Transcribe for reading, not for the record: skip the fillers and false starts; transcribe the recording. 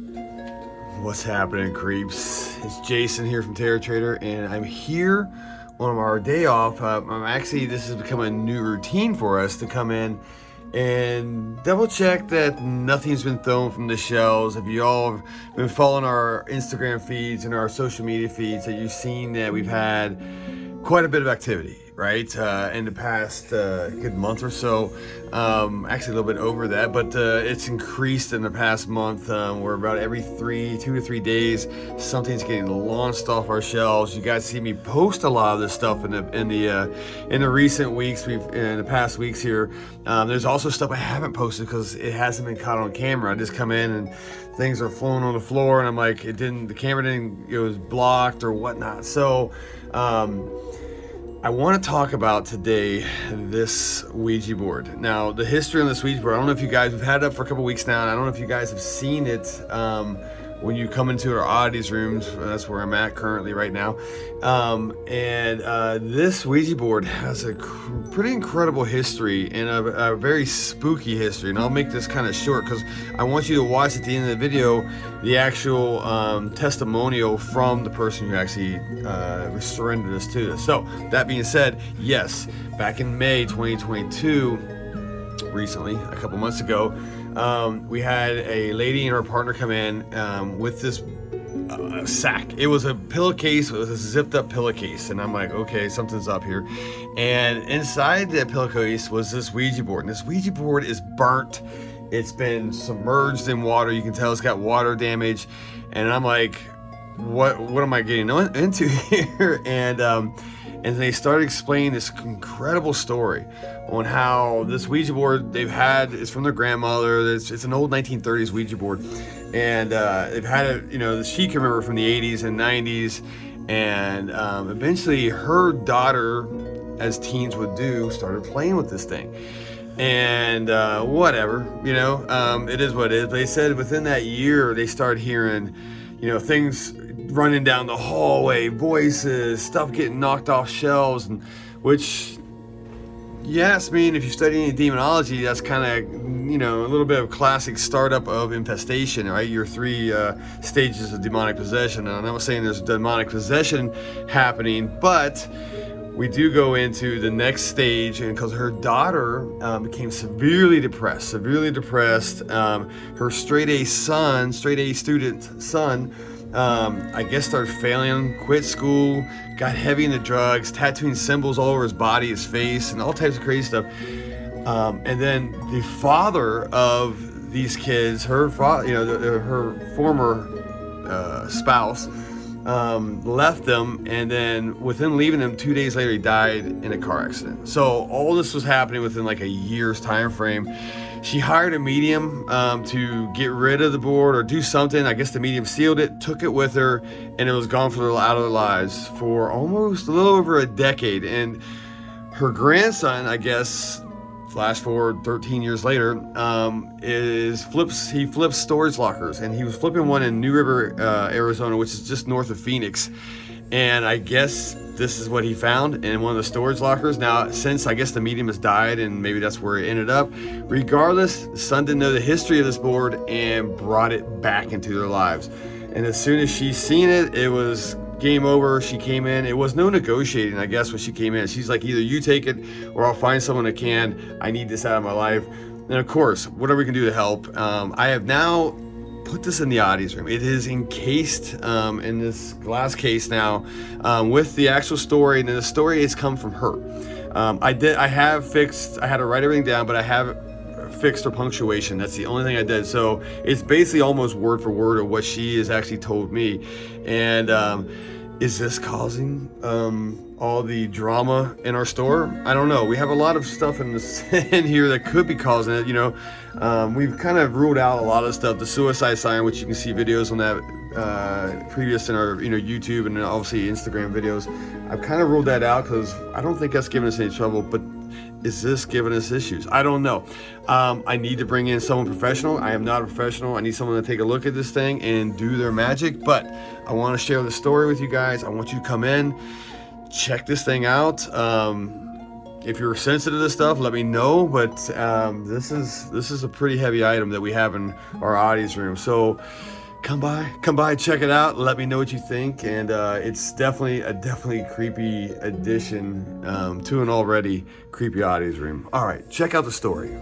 What's happening, creeps? It's Jason here from Terror Trader, and I'm here on our day off. This has become a new routine for us to come in and double check that nothing's been thrown from the shelves. If you all have been following our Instagram feeds and our social media feeds, that you've seen that we've had quite a bit of activity, right? In the past good month or so. Actually a little bit over that, but it's increased in the past month. We're about every 2 to 3 days, something's getting launched off our shelves. You guys see me post a lot of this stuff in the recent weeks. In the past weeks here. There's also stuff I haven't posted because it hasn't been caught on camera. I just come in and things are flowing on the floor, and I'm like, the camera didn't, it was blocked or whatnot. So I want to talk about today this Ouija board. Now, the history on this Ouija board, I don't know if you guys, we've had it up for a couple weeks now, and I don't know if you guys have seen it when you come into our oddities rooms. That's where I'm at currently right now. This Ouija board has a pretty incredible history and a very spooky history. And I'll make this kind of short because I want you to watch at the end of the video the actual testimonial from the person who actually surrendered us to this. So that being said, yes, back in May 2022, recently, a couple months ago, we had a lady and her partner come in with this sack. It was a pillowcase. It was a zipped up pillowcase, and I'm like, okay, something's up here. And inside that pillowcase was this Ouija board, and this Ouija board is burnt. It's been submerged in water. You can tell it's got water damage, and I'm like, what am I getting into here? And they started explaining this incredible story on how this Ouija board they've had is from their grandmother. It's an old 1930s Ouija board, and they've had it. She can remember from the 80s and 90s, and eventually her daughter, as teens would do, started playing with this thing. And whatever, it is what it is. But they said within that year they started hearing, things running down the hallway, voices, stuff getting knocked off shelves, and which, yes, I mean, if you study any demonology, that's kind of, a little bit of classic startup of infestation, right? Your 3 stages of demonic possession. And I'm not saying there's demonic possession happening, but we do go into the next stage, and because her daughter became severely depressed. Her straight A student son, I guess started failing, quit school, got heavy into drugs, tattooing symbols all over his body, his face, and all types of crazy stuff. And then the father of these kids, her former spouse, left them, and then within leaving them 2 days later, he died in a car accident. So all this was happening within like a year's time frame. She hired a medium to get rid of the board or do something. I guess the medium sealed it, took it with her, and it was gone out of their lives for almost a little over a decade. And her grandson, I guess, flash forward 13 years later, he flips storage lockers, and he was flipping one in New River, Arizona, which is just north of Phoenix. And I guess this is what he found in one of the storage lockers. Now, since I guess the medium has died, and maybe that's where it ended up, regardless, the son didn't know the history of this board and brought it back into their lives. And as soon as she seen it, it was game over. She came in. It was no negotiating, I guess, when she came in. She's like, either you take it or I'll find someone that can. I need this out of my life. And of course, whatever we can do to help. I have now put this in the oddities room. It is encased in this glass case now with the actual story, and the story has come from her. I had to write everything down, but I have fixed her punctuation. That's the only thing I did. So it's basically almost word for word of what she has actually told me. And is this causing all the drama in our store? I don't know. We have a lot of stuff in here that could be causing it. We've kind of ruled out a lot of stuff. The suicide sign, which you can see videos on that previous in our YouTube and obviously Instagram videos. I've kind of ruled that out because I don't think that's giving us any trouble. But is this giving us issues? I don't know. I need to bring in someone professional. I am not a professional. I need someone to take a look at this thing and do their magic. But I want to share the story with you guys. I want you to come in, check this thing out. If you're sensitive to this stuff, let me know. But this is a pretty heavy item that we have in our oddities room. So come by, check it out. Let me know what you think. And it's definitely a creepy addition to an already creepy audience room. All right, check out the story.